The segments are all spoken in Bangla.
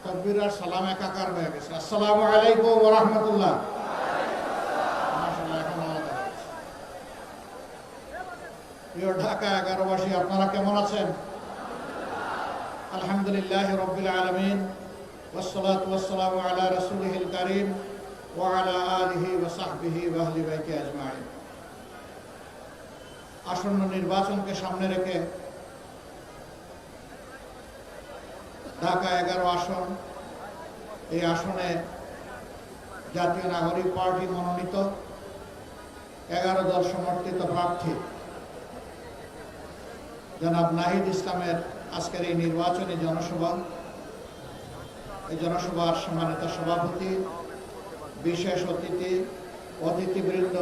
তকবীর আর সালাম একাকার হয়ে গেছে। আসসালামু আলাইকুম ওয়া রাহমাতুল্লাহ। মাশাআল্লাহ, এখন আলাদা। প্রিয় ঢাকা 11বাসী, আপনারা কেমন আছেন? আলহামদুলিল্লাহ রাব্বিল আলামিন, ওয়াসসালাতু ওয়াসসালামু আলা রাসূলিহিল কারীম ওয়া আলা আলিহি ওয়া সাহবিহি ওয়া আহলি বাইতি আজমাইন। আসন্ন নির্বাচনকে সামনে রেখে ঢাকা 11 আসন, এই আসনে জাতীয় নাগরিক পার্টি মনোনীত 11 দল সমর্থিত প্রার্থী জনাব নাহিদ ইসলামের আজকের এই নির্বাচনী জনসভা, এই জনসভার সম্মানিত সভাপতি, বিশেষ অতিথিবৃন্দ,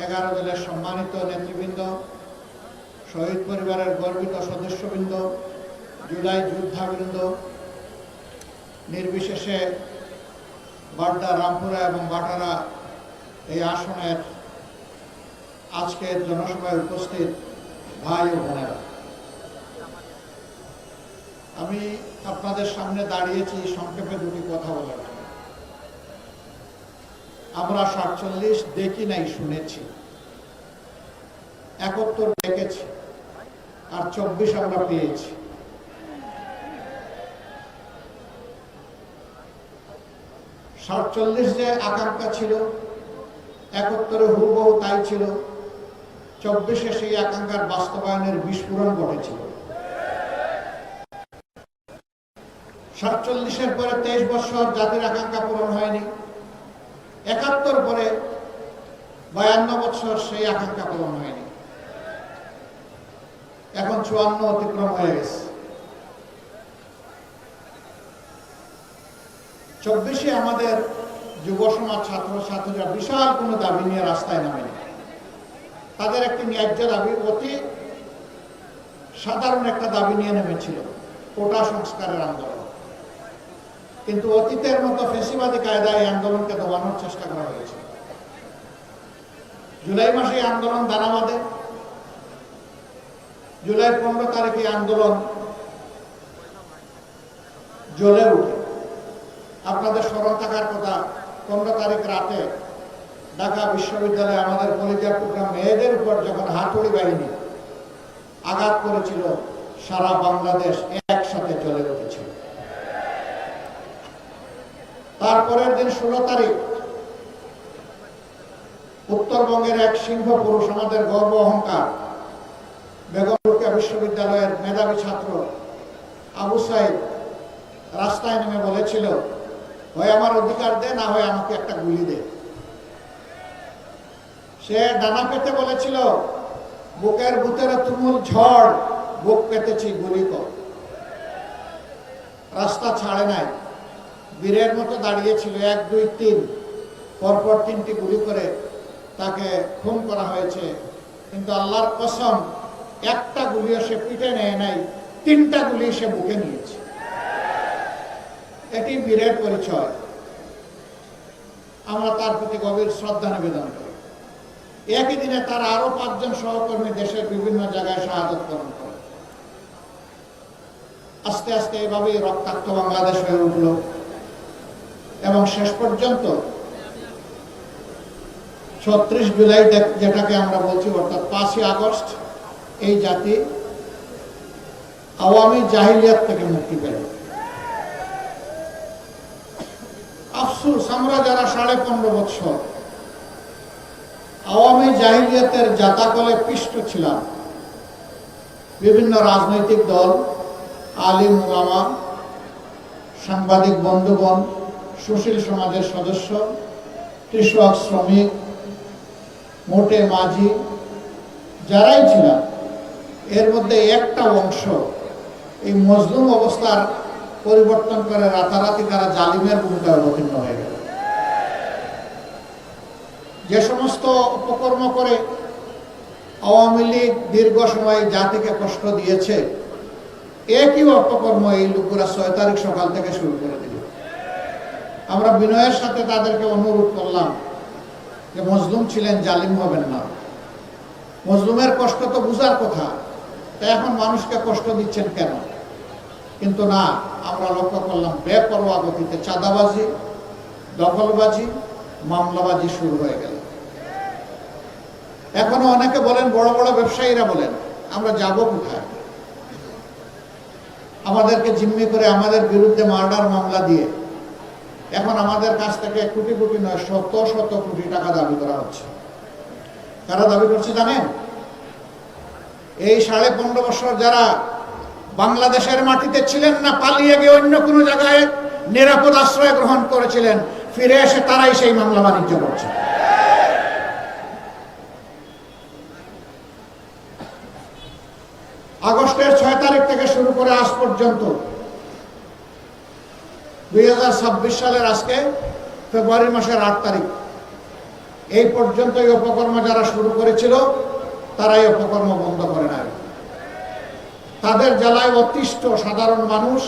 11 দলের সম্মানিত নেতৃবৃন্দ, শহীদ পরিবারের গর্বিত সদস্যবৃন্দ, জুলাই যোদ্ধাবৃন্দ, নির্বিশেষে বাড্ডা, রামপুরা এবং বাটারা এই আসনের আজকের জনসভায় উপস্থিত ভাই ও বোনেরা, আমি আপনাদের সামনে দাঁড়িয়েছি সংক্ষেপে দুটি কথা বলার জন্য। আমরা 47 দেখি নাই, শুনেছি। 71 দেখেছি, আর 24 আমরা পেয়েছি। '47 যে আকাঙ্ক্ষা ছিল, 71 হুবহু তাই ছিল। 24-এ সেই আকাঙ্ক্ষার বাস্তবায়নের বিস্ফোরণ ঘটেছিল। 47-এর পরে 23 বছর জাতির আকাঙ্ক্ষা পূরণ হয়নি। 71 পরে 52 বছর সেই আকাঙ্ক্ষা পূরণ হয়নি। এখন 54 অতিক্রম হয়ে গেছে। 24-এ আমাদের যুব সমাজ, ছাত্রছাত্রীরা বিশাল কোনো দাবি নিয়ে রাস্তায় নামেনি। তাদের একটি ন্যায্য দাবি, অতি সাধারণ একটা দাবি নিয়ে নেমেছিল, কোটা সংস্কারের আন্দোলন। কিন্তু অতীতের মতো ফেসিবাদী কায়দায় এই আন্দোলনকে দমানোর চেষ্টা করা হয়েছে। জুলাই মাসে এই আন্দোলন দানা বাঁধে। জুলাই 15 তারিখে আন্দোলন জ্বলে উঠে। আপনাদের স্মরণ থাকার কথা, 15 তারিখ রাতে ঢাকা বিশ্ববিদ্যালয়ে আমাদের কলেজের প্রোগ্রাম মেয়েদের উপর যখন হাতুড়ি বাহিনী আঘাত করেছিল, সারা বাংলাদেশ একসাথে জ্বলে উঠেছিল। তারপরের দিন 16 তারিখ উত্তরবঙ্গের এক সিংহ পুরুষ, আমাদের গর্ব অহংকার, বেগম রোকেয়া বিশ্ববিদ্যালয়ের মেধাবী ছাত্র আবু সাইদ রাস্তায় নেমে বলেছিল, হয় আমার অধিকার দে, না হয় আমাকে একটা গুলি দে। সে ডানা পেতে বলেছিল, বুকের ভিতরে তুমুল ঝড়, বুক পেতেছি, গুলি কর। রাস্তা ছাড়ে নাই, বীরের মতো দাঁড়িয়েছিল। 1, 2, 3 পরপর 3টি গুলি করে তাকে খুন করা হয়েছে। কিন্তু আল্লাহর কসম, একটা গুলিও সে পিঠে নেয় নাই, 3টা গুলি সে বুকে নিয়েছে। এটি বীরের পরিচয়। আমরা তার প্রতি গভীর শ্রদ্ধা নিবেদন করি। একই দিনে তার আরো 5 জন সহকর্মী দেশের বিভিন্ন জায়গায় শাহাদত বরণ করে। আস্তে আস্তে এভাবেই রক্তাক্ত বাংলাদেশ হয়ে উঠল এবং শেষ পর্যন্ত 36 জুলাই, যেটাকে আমরা বলছি, অর্থাৎ 5ই আগস্ট, এই জাতি আওয়ামী জাহিলিয়াত থেকে মুক্তি পেল। আফসোস, আমরা যারা 15.5 বছর আওয়ামী জাহিলিয়াতের জাতাকলে পিষ্ট ছিলাম, বিভিন্ন রাজনৈতিক দল, আলিম ওলামা, সাংবাদিক বন্ধুগণ, সুশীল সমাজের সদস্য, কৃষক, শ্রমিক, মোটে মাঝি, যারাই ছিলাম, এর মধ্যে একটা অংশ এই মজলুম অবস্থার পরিবর্তন করে রাতারাতি তারা জালিমের ভূমিকায় অবতীর্ণ হয়ে গেল। যে সমস্ত উপকর্ম করে আওয়ামী লীগ দীর্ঘ সময় জাতিকে কষ্ট দিয়েছে, একই অপকর্ম এই লোকেরা 6 তারিখ সকাল থেকে শুরু করে দিল। আমরা বিনয়ের সাথে তাদেরকে অনুরোধ করলাম যে মজলুম ছিলেন, জালিম হবেন না। মজলুমের কষ্ট তো বুঝার কথা, তাই এখন মানুষকে কষ্ট দিচ্ছেন কেন? কিন্তু না, আমরা লক্ষ্য করলাম বেপরোয়া গতিতে চাঁদাবাজি, দখলবাজি, মামলাবাজি শুরু হয়ে গেল। এখনো অনেকে বলেন, বড় বড় ব্যবসায়ীরা বলেন, আমরা যাব কোথায়? আমাদেরকে জিম্মি করে আমাদের বিরুদ্ধে মার্ডার মামলা দিয়ে এখন আমাদের কাছ থেকে কোটি কোটি নয়, শত শত কোটি টাকা দাবি করা হচ্ছে। কারা দাবি করছে জানেন? এই 15.5 বছর যারা বাংলাদেশের মাটিতে ছিলেন না, পালিয়ে গিয়ে অন্য কোনো জায়গায় নিরাপদ আশ্রয় গ্রহণ করেছিলেন, ফিরে এসে তারাই সেই মামলা বাণিজ্য করছে। আগস্টের 6 তারিখ থেকে শুরু করে আজ পর্যন্ত 2026 সালের আজকে ফেব্রুয়ারি মাসের 8 তারিখ এই পর্যন্ত এই অপকর্ম যারা শুরু করেছিল তারাই অপকর্ম বন্ধ করে নাই। তাদের জ্বালায় অতিষ্ঠ সাধারণ মানুষ,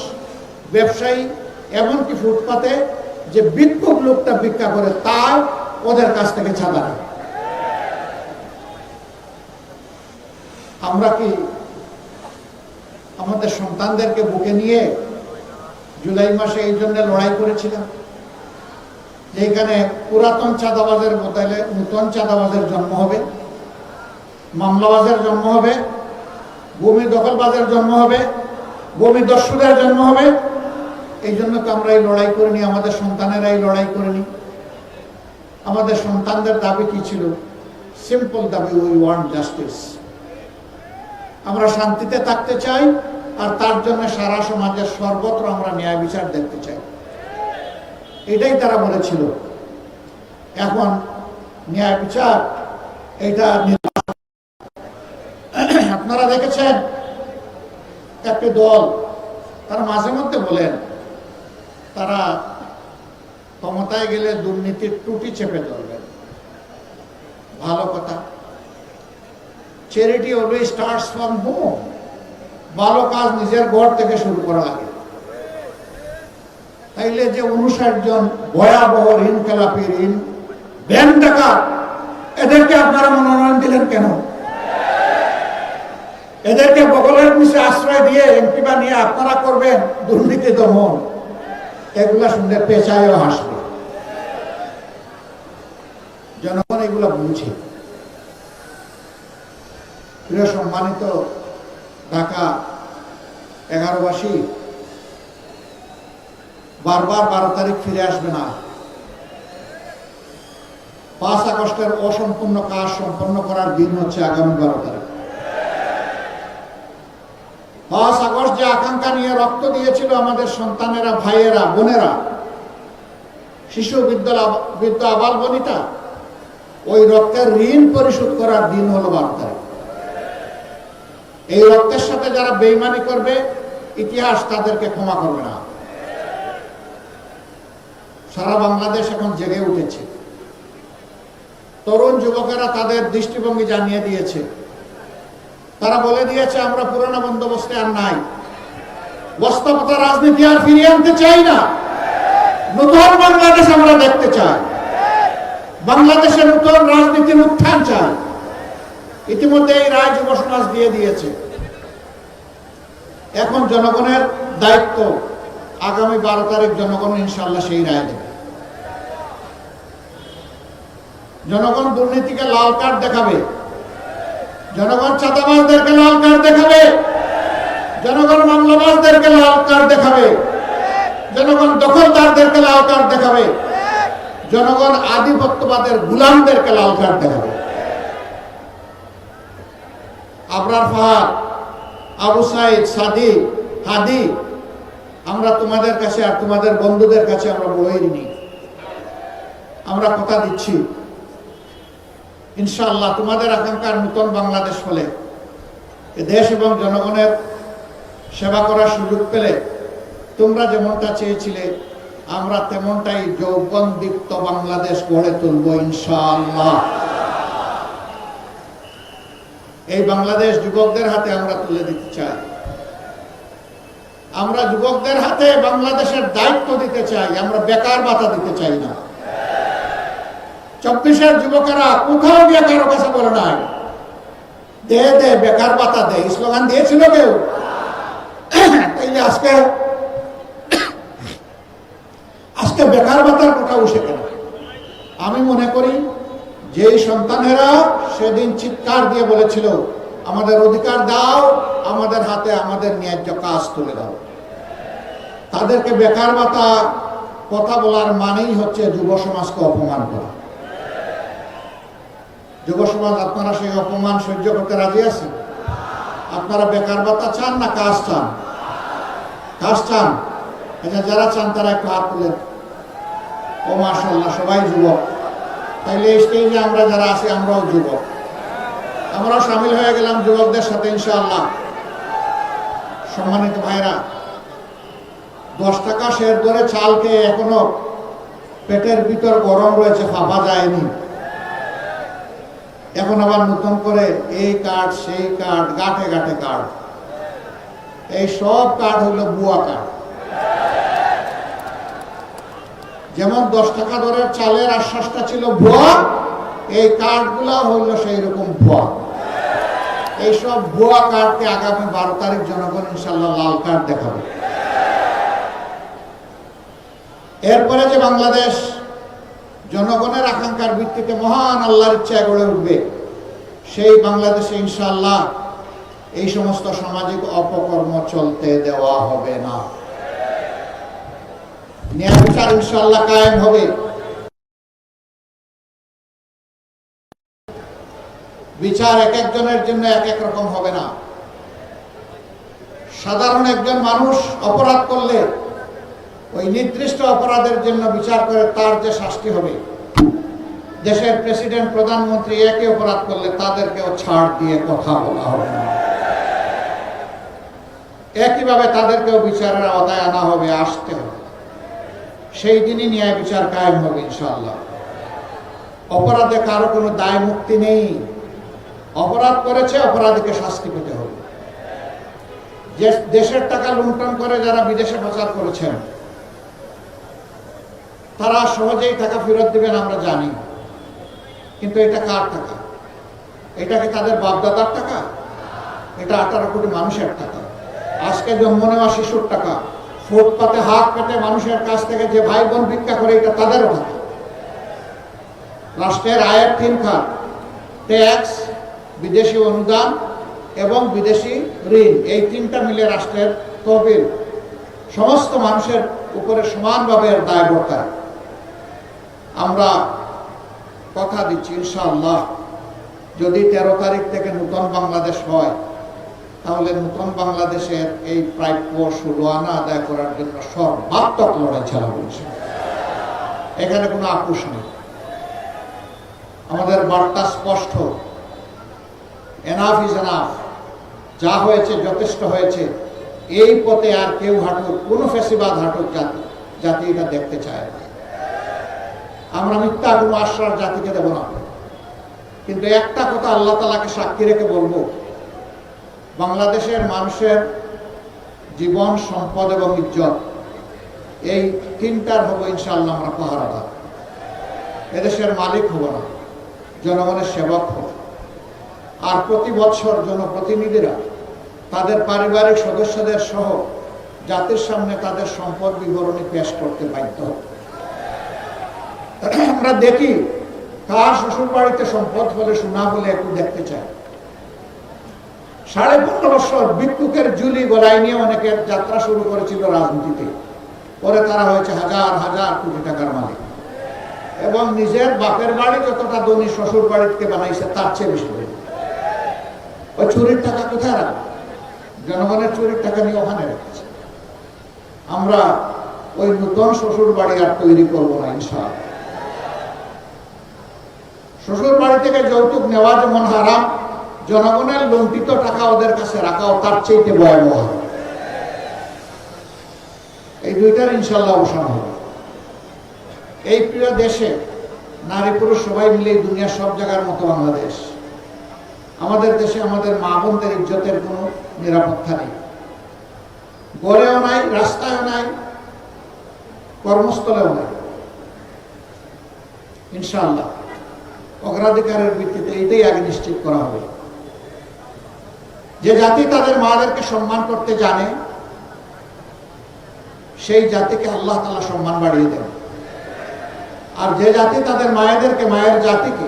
ব্যবসায়ী, এমনকি ফুটপাতে যে ভিক্ষুক লোকটা ভিক্ষা করে তাই ওদের কাছ থেকে চাঁদা নেয়। আমরা কি আমাদের সন্তানদেরকে বুকে নিয়ে জুলাই মাসে এই জন্য লড়াই করেছিলাম যেখানে পুরাতন চাঁদাবাজের বদলে নতুন চাঁদাবাজের জন্ম হবে, মামলাবাজের জন্ম হবে, ভূমি দখলবাজের জন্ম হবে, ভূমি দস্যুদের জন্ম হবে? এই জন্য তো আমরা এই লড়াই করিনি, আমাদের সন্তানেরা এই লড়াই করেনি। আমাদের সন্তানদের দাবি কি ছিল? সিম্পল দাবি, উই ওয়ান্ট জাস্টিস। আমরা শান্তিতে থাকতে চাই, আর তার জন্য সারা সমাজের সর্বত্র আমরা ন্যায় বিচার দেখতে চাই। এটাই তারা বলেছিল। এখন ন্যায় বিচার এটা আপনারা দেখেছেন একটি দল, তারা মাঝে মধ্যে বলেন তারা ক্ষমতায় গেলে দুর্নীতির টুটি চেপে ধরবেন। ভালো কথা। Charity always starts from home. ভালো কাজ নিজের ঘর থেকে শুরু করা লাগে। তাইলে যে 59 জন ভয়াবহ ঋণ খেলাপি, ঋণ ব্যাংক ডাকাত, এদেরকে আপনারা মনোনয়ন দিলেন কেন? এদেরকে বগলের নিচে আশ্রয় দিয়ে এমপি বানিয়ে আপনারা করবেন দুর্নীতি দমন। এগুলা শুনলে পেঁচায়ও হাসবে। জনগণ এগুলা বুঝে। প্রিয় সম্মানিত ঢাকা 11বাসী, বারবার 12 তারিখ ফিরে আসবে না। 5 আগস্টের অসম্পূর্ণ কাজ সম্পন্ন করার দিন হচ্ছে আগামী 12 তারিখ। 5 আগস্ট যে আকাঙ্ক্ষা নিয়ে রক্ত দিয়েছিল আমাদের সন্তানেরা, ভাইয়েরা, বোনেরা, শিশু, বৃদ্ধ, আবাল বনিতা, ওই রক্তের ঋণ পরিশোধ করার দিন হলো 12 তারিখ। এই রক্তের সাথে যারা বেইমানি করবে, ইতিহাস তাদেরকে ক্ষমা করবে না। সারা বাংলাদেশ এখন জেগে উঠেছে। তরুণ যুবকেরা তাদের দৃষ্টিভঙ্গি জানিয়ে দিয়েছে। তারা বলে দিয়েছে আমরা পুরোনো বন্দোবস্তে আর নাই, বাস্তবতা রাজনীতি আর ফিরিয়ে আনতে চাই না, নতুন বাংলাদেশ আমরা দেখতে চাই, বাংলাদেশের নতুন রাজনীতির উত্থান চাই। ইতিমধ্যে এই রায় যুব সমাজ দিয়ে দিয়েছে। এখন জনগণের দায়িত্ব, আগামী 12 তারিখ জনগণ ইনশাল্লাহ সেই রায় দেবে। জনগণ দুর্নীতিকে লাল কার্ড দেখাবে, জনগণ চাঁদাবাজদেরকে লাল কার্ড দেখাবে, জনগণ মামলাবাজদেরকে লাল কার্ড দেখাবে, জনগণ দখলদারদেরকে লাল কার্ড দেখাবে, জনগণ আধিপত্যবাদের গুলামদেরকে লাল কার্ড দেখাবে। আবরার ফাহাদ, আবু সাইদ, সাদিক, হাদি, আমরা তোমাদের কাছে আর তোমাদের বন্ধুদের কাছে আমরা বই নি। আমরা কথা দিচ্ছি ইনশাআল্লাহ তোমাদের আকাঙ্ক্ষার নতুন বাংলাদেশ হলে, দেশ এবং জনগণের সেবা করার সুযোগ পেলে তোমরা যেমনটা চেয়েছিলে আমরা তেমনটাই যৌবনদীপ্ত বাংলাদেশ গড়ে তুলব ইনশাআল্লাহ। এই বাংলাদেশ যুবকদের হাতে আমরা তুলে দিতে চাই। আমরা যুবকদের হাতে বাংলাদেশের দায়িত্ব দিতে চাই। আমরা বেকার ভাতা দিতে চাই না। 24-এর যুবকেরা কোথাও গিয়ে কারো কাছে বলে নাই দে দে বেকার ভাতা দে, স্লোগান দিয়েছিল কেউ? তাইলে আজকে আজকে বেকার ভাতার কথা উঠে কেন? আমি মনে করি যে সন্তানেরা সেদিন চিৎকার দিয়ে বলেছিল আমাদের অধিকার দাও, আমাদের হাতে আমাদের ন্যায্য কাজ তুলে দাও, তাদেরকে বেকার ভাতা কথা বলার মানেই হচ্ছে যুব সমাজকে অপমান করা। যুব সমাজ, আপনারা সেই অপমান সহ্য করতে রাজি আছেন? আপনারা বেকার ভাতা চান না কাজ চান? কাজ চান? আচ্ছা, যারা চান তারা একটু হাত তুলেন। ও মাশাআল্লাহ, সবাই যুবক। তাইলে এই স্টেজে আমরা যারা আছি আমরাও যুবক, আমরাও সামিল হয়ে গেলাম যুবকদের সাথে ইনশাআল্লাহ। সম্মানিত ভাইরা, 10 টাকা শের ধরে চালকে এখনো পেটের ভিতর গরম রয়েছে, ফাঁপা যায়নি। এখন আবার নতুন করে এই কার্ড সেই কার্ড, গাঁটে গাঁটে কার্ড। এই সব কার্ড হইল ভুয়া কার্ড। যেমন 10 টাকা দরের চালের আশ্বাসটা ছিল ভুয়া, এই কার্ডগুলা হইল সেই রকম ভুয়া। এইসব ভুয়া কার্ডকে আগামী 12 তারিখ জনগণ ইনশাল্লাহ লাল কার্ড দেখাবে। এরপরে যে বাংলাদেশ জনগণের আকাঙ্ক্ষার ভিত্তিতে মহান আল্লাহর ইচ্ছায় গড়ে উঠবে, সেই বাংলাদেশে ইনশাআল্লাহ এই সমস্ত সামাজিক অপকর্ম চলতে দেওয়া হবে না। ন্যায় বিচার ইনশাআল্লাহ কায়েম হবে। বিচার এক একজনের জন্য এক এক রকম হবে না। সাধারণ একজন মানুষ অপরাধ করলে ওই নির্দিষ্ট অপরাধের জন্য বিচার করে তার যে শাস্তি হবে, দেশের প্রেসিডেন্ট প্রধানমন্ত্রী একই অপরাধ করলে তাদেরকেও ছাড় দিয়ে কথা বলা হবে না। একইভাবে তাদেরকেও বিচারের আওতায় আনা হবে, আসতে হবে। সেই দিনই ন্যায় বিচার কায়েম হবে ইনশাআল্লাহ। অপরাধে কারো কোনো দায় মুক্তি নেই। অপরাধ করেছে, অপরাধীকে শাস্তি পেতে হবে। যে দেশের টাকা লুণ্ঠন করে যারা বিদেশে পাচার করেছেন, তারা সহজেই টাকা ফেরত দিবেন আমরা জানি, কিন্তু এটা কার টাকা? এটা কি তাদের বাপদাদার টাকা? এটা 18 কোটি মানুষের টাকা। আজকে জন্ম নেওয়া শিশুর টাকা, ফুটপাতে হাত পেতে মানুষের কাছ থেকে যে ভাই বোন ভিক্ষা করে, এটা তাদেরও টাকা। রাষ্ট্রের আয়ের 3 খাত, ট্যাক্স, বিদেশি অনুদান এবং বিদেশি ঋণ, এই 3টা মিলে রাষ্ট্রের তহবিল সমস্ত মানুষের উপরে সমানভাবে দায় বর্তায়। আমরা কথা দিচ্ছি ইনশাআল্লাহ, যদি 13 তারিখ থেকে নতুন বাংলাদেশ হয়, তাহলে নতুন বাংলাদেশের এই প্রাপ্য 16 আনা আদায় করার জন্য সর্বাত্মক লড়াই চালাবো। এখানে কোনো আপোষ নেই। আমাদের বার্তা স্পষ্ট, এনাফ ইজ এনাফ। যা হয়েছে যথেষ্ট হয়েছে। এই পথে আর কেউ হাঁটুক, কোনো ফ্যাসিবাদ হাঁটুক জাতি এটা দেখতে চায় না। আমরা মিথ্যা কোনো আশ্বাস জাতিকে দেব না। কিন্তু একটা কথা আল্লাহ তাআলাকে সাক্ষী রেখে বলবো, বাংলাদেশের মানুষের জীবন, সম্পদ এবং ইজ্জত, এই 3টার হবো ইনশাআল্লাহ আমরা পাহারাদার। এদেশের মালিক হব না, জনগণের সেবক হব। আর প্রতি বছর জনপ্রতিনিধিরা তাদের পারিবারিক সদস্যদের সহ জাতির সামনে তাদের সম্পদ বিবরণী পেশ করতে বাধ্য হবে। আমরা দেখি কার শ্বশুর বাড়িতে সম্পদ হলে, সোনা হলে একটু দেখতে চাই। 15.5 বছর ভিক্ষুকের ঝুলি গলায় নিয়ে অনেকের যাত্রা শুরু করেছিল রাজনীতিতে। পরে তারা হয়েছে হাজার হাজার কোটি টাকার মালিক, এবং নিজের বাপের বাড়ি যতটা ধনী শ্বশুর বাড়িতে বানাইছে তার চেয়ে বেশি। ওই চুরির টাকা কোথায় রাখবে? জনগণের চুরির টাকা নিয়ে ওখানে রেখেছে। আমরা ওই নতুন শ্বশুর বাড়ি আর তৈরি করবো না ইনশাআল্লাহ। শ্বশুর বাড়ি থেকে যৌতুক নেওয়া যেমন হারাম, জনগণের লুণ্ঠিত টাকা ওদের কাছে রাখাও তার চেয়ে ভয়াবহ। এই দুইটার ইনশাআল্লাহ অবসান হবে। এই প্রিয় দেশে নারী পুরুষ সবাই মিলে দুনিয়ার সব জায়গার মতো বাংলাদেশ। আমাদের দেশে আমাদের মা বোনদের ইজ্জতের কোনো নিরাপত্তা নেই। গড়েও নাই, রাস্তায়ও নাই, কর্মস্থলেও নাই। ইনশাআল্লাহ অগ্রাধিকারের ভিত্তিতে এইটাই আগে নিশ্চিত করা হবে। যে জাতি তাদের মাদেরকে সম্মান করতে জানে, সেই জাতিকে আল্লাহ তাআলা সম্মান বাড়িয়ে দেন। আর যে জাতি তাদের মায়েদেরকে, মায়ের জাতিকে,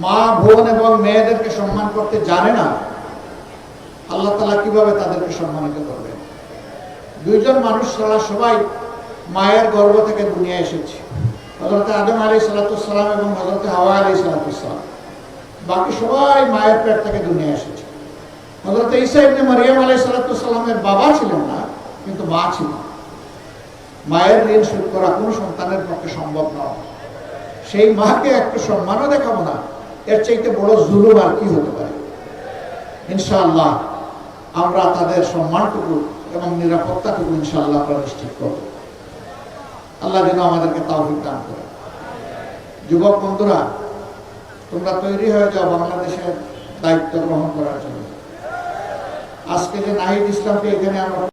মা বোন এবং মেয়েদেরকে সম্মান করতে জানে না, আল্লাহ তাআলা কিভাবে তাদেরকে সম্মানিত করবেন? দুইজন মানুষ ছাড়া সবাই মায়ের গর্ভ থেকে দুনিয়া এসেছে, হযরত আদম আলাইহিস সালাম এবং হযরত হাওয়া আলাইহিস সালাম। বাকি সবাই মায়ের পেট থেকে দুনিয়া এসেছে। হযরত ঈসা ইবনে মারইয়াম আলাইহিস সালামের বাবা ছিলেন না, কিন্তু মা ছিলেন। মায়ের ঋণ শোধ করা কোনো সন্তানের পক্ষে সম্ভব নয়। সেই মাকে একটু সম্মানও দেখাবো না, এর চাইতে বড় জুলুম আর কি হতে পারে? ইনশাআল্লাহ আমরা তাদের সম্মানটুকু এবং নিরাপত্তাটুকু ইনশাআল্লাহ আমরা নিশ্চিত করব। আল্লাহ যেন আমাদেরকে তৌফিক দান করে। যুবক বন্ধুরা, তোমরা তৈরি হয়ে যাও বাংলাদেশের দায়িত্ব গ্রহণ করার জন্য। আজকে যে নাহিদ ইসলামকে এখানে আমরা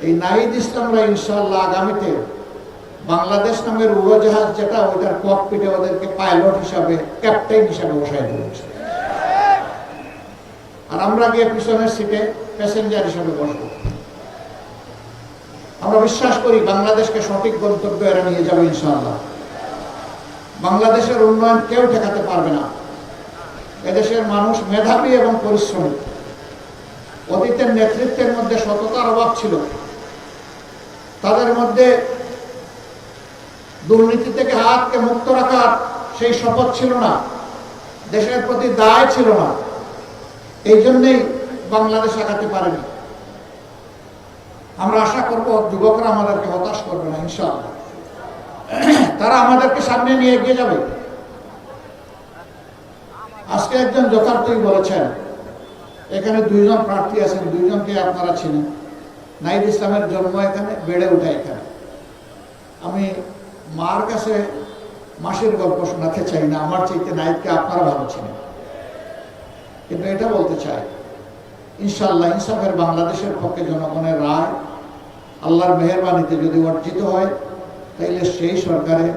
এই নাহিদ ইসলামরা ইনশাআল্লাহ আগামীতে বাংলাদেশ নামের উড়োজাহাজ যেটা, ওইটার ককপিটে ওদেরকে পাইলট হিসাবে, ক্যাপ্টেন হিসাবে বসাই দিয়েছে। আর আমরা গিয়ে পিছনের সিটে প্যাসেঞ্জার হিসাবে বসবো। আমরা বিশ্বাস করি বাংলাদেশকে সঠিক গন্তব্যে এরা নিয়ে যাবে ইনশাআল্লাহ। বাংলাদেশের উন্নয়ন কেউ ঠেকাতে পারবে না। এদেশের মানুষ মেধাবী এবং পরিশ্রমী। অতীতের নেতৃত্বের মধ্যে সততার অভাব ছিল, তাদের মধ্যে দুর্নীতি থেকে হাতকে মুক্ত রাখার সেই শপথ ছিল না, দেশের প্রতি দায় ছিল না। এই জন্যই বাংলাদেশ আগাতে পারেনি। আমরা আশা করব যুবকরা আমাদেরকে হতাশ করবে না ইনশাআল্লাহ। তারা আমাদেরকে সামনে নিয়ে এগিয়ে যাবে। আজকে একজন যথার্থই বলেছেন, এখানে দুইজন প্রার্থী আছেন, দুইজনকে আপনারা চিনেন। নাহিদ ইসলামের জন্ম এখানে, বেড়ে ওঠা এখানে। আমি মার কাছে মাসির গল্প শোনাতে চাই না, আমার চাইতে নাহিদকে আপনারা ভালো চিনেন। কিন্তু এটা বলতে চাই, ইনশাআল্লাহ ইনসাফের বাংলাদেশের পক্ষে জনগণের রায় আল্লাহর মেহেরবানিতে যদি অর্জিত হয়, তাইলে সেই সরকারে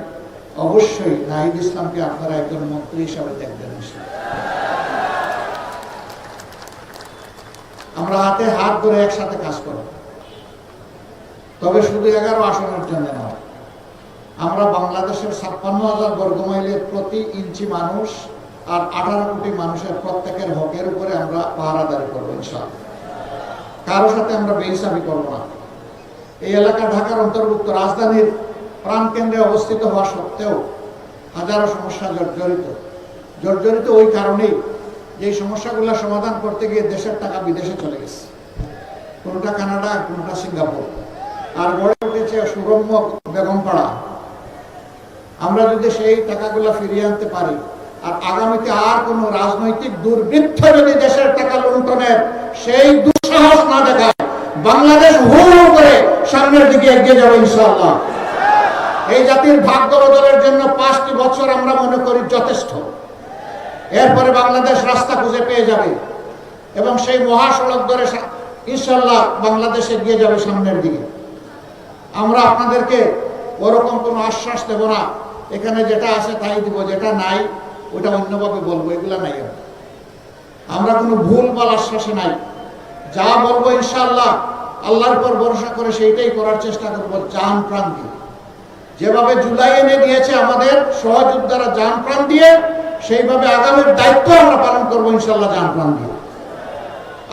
অবশ্যই নাহিদ ইসলামকে আপনারা একজন মন্ত্রী হিসাবে দেখবেন। আমরা হাতে হাত ধরে একসাথে কাজ করব, তবে শুধু 11 আসনের জন্য নয়। আমরা বাংলাদেশের 56,000 বর্গমাইলের প্রতি ইঞ্চি মানুষ আর 18 কোটি মানুষের প্রত্যেকের হকের উপরে আমরা পাহারাদারি করবো ইনশাআল্লাহ। কারোর সাথে আমরা বেইনসাফি করবো না। এই এলাকা ঢাকার অন্তর্ভুক্ত, রাজধানীর প্রাণকেন্দ্রে অবস্থিত হওয়া সত্ত্বেও হাজারো সমস্যা জর্জরিত ওই কারণেই যে সমস্যাগুলো সমাধান করতে গিয়ে দেশের টাকা বিদেশে চলে গেছে, কোনটা কানাডা, কোনটা সিঙ্গাপুর, আর গড়ে উঠেছে সুরম্য বেগমপাড়া। আমরা যদি সেই টাকাগুলো ফিরিয়ে আনতে পারি, আর আগামীতে আর কোন রাজনৈতিক দুর্বৃত্ত যদি দেশের টাকা লুণ্ঠনের সেই দুঃসাহস না দেখায়, বাংলাদেশ হু করে সামনের দিকে এগিয়ে যাবে ইনশাআল্লাহ। এই জাতির ভাগ্য বদলের জন্য 5টি বছর আমরা মনে করি যথেষ্ট। এরপরে বাংলাদেশ রাস্তা খুঁজে পেয়ে যাবে এবং সেই মহাসড়ক ধরে ইনশাআল্লাহ বাংলাদেশ এগিয়ে যাবে সামনের দিকে। আমরা আপনাদেরকে ওরকম কোনো আশ্বাস দেব না, এখানে যেটা আছে তাই দিব, যেটা নাই ওটা অন্যভাবে বলবো, এগুলা নাই। আমরা কোনো ভুল বল আশ্বাসে নাই। যা বলবো ইনশাআল্লাহ আল্লাহর উপর ভরসা করে সেইটাই করার চেষ্টা করবো, জান প্রাণ দিয়ে। যেভাবে জুলাই এনে দিয়েছে আমাদের সহযোদ্ধারা জান প্রাণ দিয়ে, সেইভাবে আগামীর দায়িত্ব আমরা পালন করবো ইনশাআল্লাহ জান প্রাণ দিয়ে।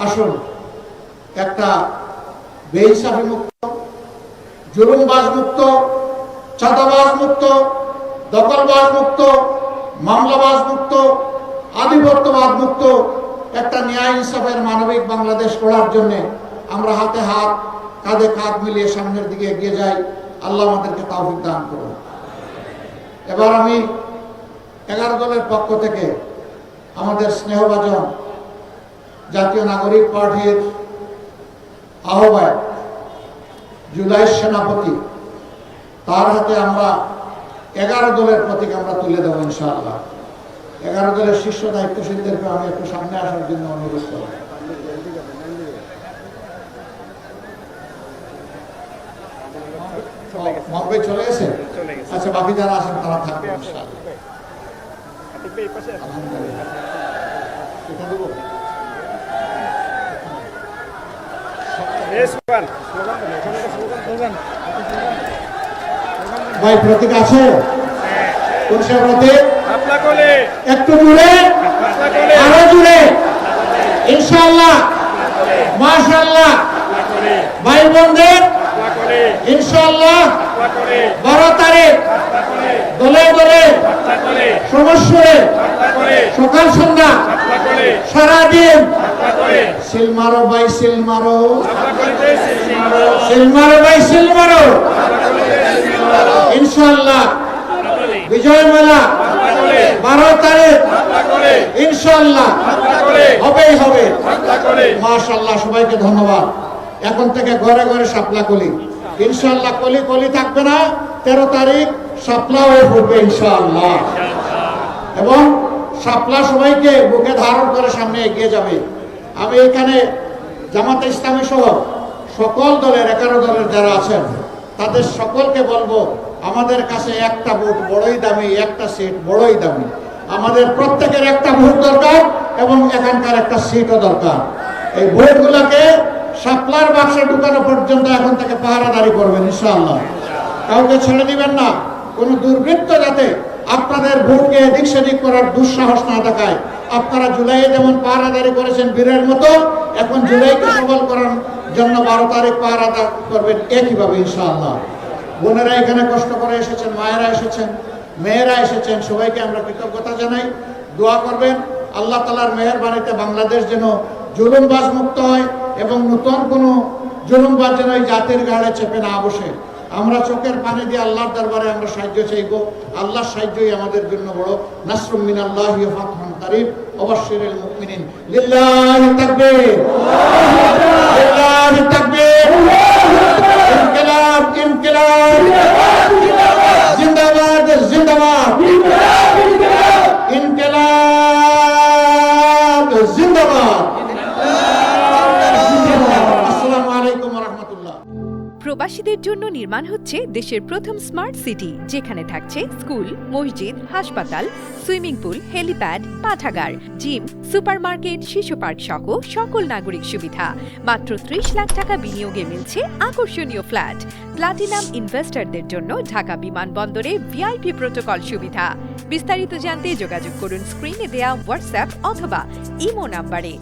আসুন, একটা বেইনসাফি মুক্ত, জুলুমবাজ মুক্ত, চাঁদাবাজ মুক্ত, দখলবাজ মুক্ত, মামলাবাজ মুক্ত, আধিপত্যবাদ মুক্ত একটা ন্যায় ইনসাফের মানবিক বাংলাদেশ গড়ার জন্য আমরা হাতে হাত, কাঁধে কাঁধ মিলিয়ে সামনের দিকে এগিয়ে যাই। আল্লাহ আমাদেরকে তৌফিক দান করুন। এবার আমি 11 দলের পক্ষ থেকে আমাদের স্নেহভাজন জাতীয় নাগরিক পার্টির আহ্বায়ক, জুলাই সেনাপতি, তার হাতে আমরা 11 দলের প্রতীক আমরা তুলে দেবো ইনশাআল্লাহ। 11 দলের শীর্ষ দায়িত্বশীলদেরকে আমি একটু সামনে আসার জন্য অনুরোধ করব। মহবে চলে গেছে? আচ্ছা, বাকি যারা আছেন তারা থাকবে আলহামদুলিল্লাহ। এটা দেবো? ভাই প্রতীক আছে? কোন সে প্রতীক? একটু জুড়ে, আরো জুড়ে, ইনশাআল্লাহ, মাশাআল্লাহ। ভাই বোনদের ইনশাআল্লাহ 12 তারিখ দলে দলে সমস্যরে সকাল সন্ধ্যা সারাদিন সিল মারো ভাই, সিল মারো, সিল মারো ভাই, সিল মারো। ইনশাআল্লাহ বিজয় মেলা 12 তারিখ ইনশাআল্লাহ হবেই হবে। মাশাআল্লাহ, সবাইকে ধন্যবাদ। এখন থেকে ঘরে ঘরে শাপলা কলি, ইনশাআল্লাহ কলি কলি থাকবে না। 13 তারিখ শাপলা হয়ে পড়বে ইনশাআল্লাহ, এবং শাপলা সবাইকে বুকে ধারণ করে সামনে এগিয়ে যাবে। আমি এখানে জামাতে ইসলামী সহ সকল দলের 11 দলের যারা আছেন তাদের সকলকে বলবো, আমাদের কাছে একটা ভোট বড়ই দামি, একটা সিট বড়ই দামি। আমাদের প্রত্যেকের একটা ভোট দরকার এবং এখানকার একটা সিটও দরকার। এই ভোটগুলোকে শাপলার বাক্সে ঢুকানো পর্যন্ত এখন থেকে পাহারাদারি করবেন ইনশাআল্লাহ। কাউকে ছেড়ে দিবেন না। কোন দুর্বৃত্ত যাতে আপনাদের ভোটকে এদিক সেদিক করার দুঃসাহস না দেখায়। আপনারা জুলাইয়ে যেমন পাহারাদারি করেছেন বীরের মতো, এখন জুলাইকে সবল করার জন্য 12 তারিখ পাহারাদারি করবেন একইভাবে ইনশাআল্লাহ। বোনেরা এখানে কষ্ট করে এসেছেন, মায়েরা এসেছেন, মেয়েরা এসেছেন, সবাইকে আমরা কৃতজ্ঞতা জানাই। দোয়া করবেন আল্লাহ তাআলার মেহেরবানিতে বাংলাদেশ যেন জুলুমবাজ মুক্ত হয় এবং নতুন কোনো জুলুমবাজ যেন এই জাতির ঘাড়ে চেপে না বসে। আমরা চোখের পানি দিয়ে আল্লাহর দরবারে আমরা সাহায্য চাইব। আল্লাহর সাহায্যই আমাদের জন্য বড়। নাসরুম মিনাল্লাহি ওয়া ফাতহুন কারীব ওয়া বাশশিরিল মুমিনিন। লিল্লাহি তাকবীর, লিল্লাহি তাকবীর, ইনকিলাব, ইনকিলাব, জিন্দাবাদ, জিন্দাবাদ, ইনকিলাব, জিন্দাবাদ। আসসালামু আলাইকুম ওয়া রাহমাতুল্লাহ। প্রবাসীদের জন্য নির্মাণ হচ্ছে দেশের প্রথম স্মার্ট সিটি, যেখানে থাকছে স্কুল, মসজিদ, হাসপাতাল, সুইমিং পুল, হেলিপ্যাড, পাঠাগার, জিম, সুপারমার্কেট, শিশু পার্ক সহ সকল নাগরিক সুবিধা। মাত্র 30 লাখ টাকা বিনিয়োগে মিলছে আকর্ষণীয় ফ্ল্যাট। প্লাটিনাম ইনভেস্টরদের জন্য ঢাকা বিমানবন্দরে ভিআইপি প্রোটোকল সুবিধা। বিস্তারিত জানতে যোগাযোগ করুন স্ক্রিনে দেয়া হোয়াটসঅ্যাপ অথবা ইমো নাম্বারে।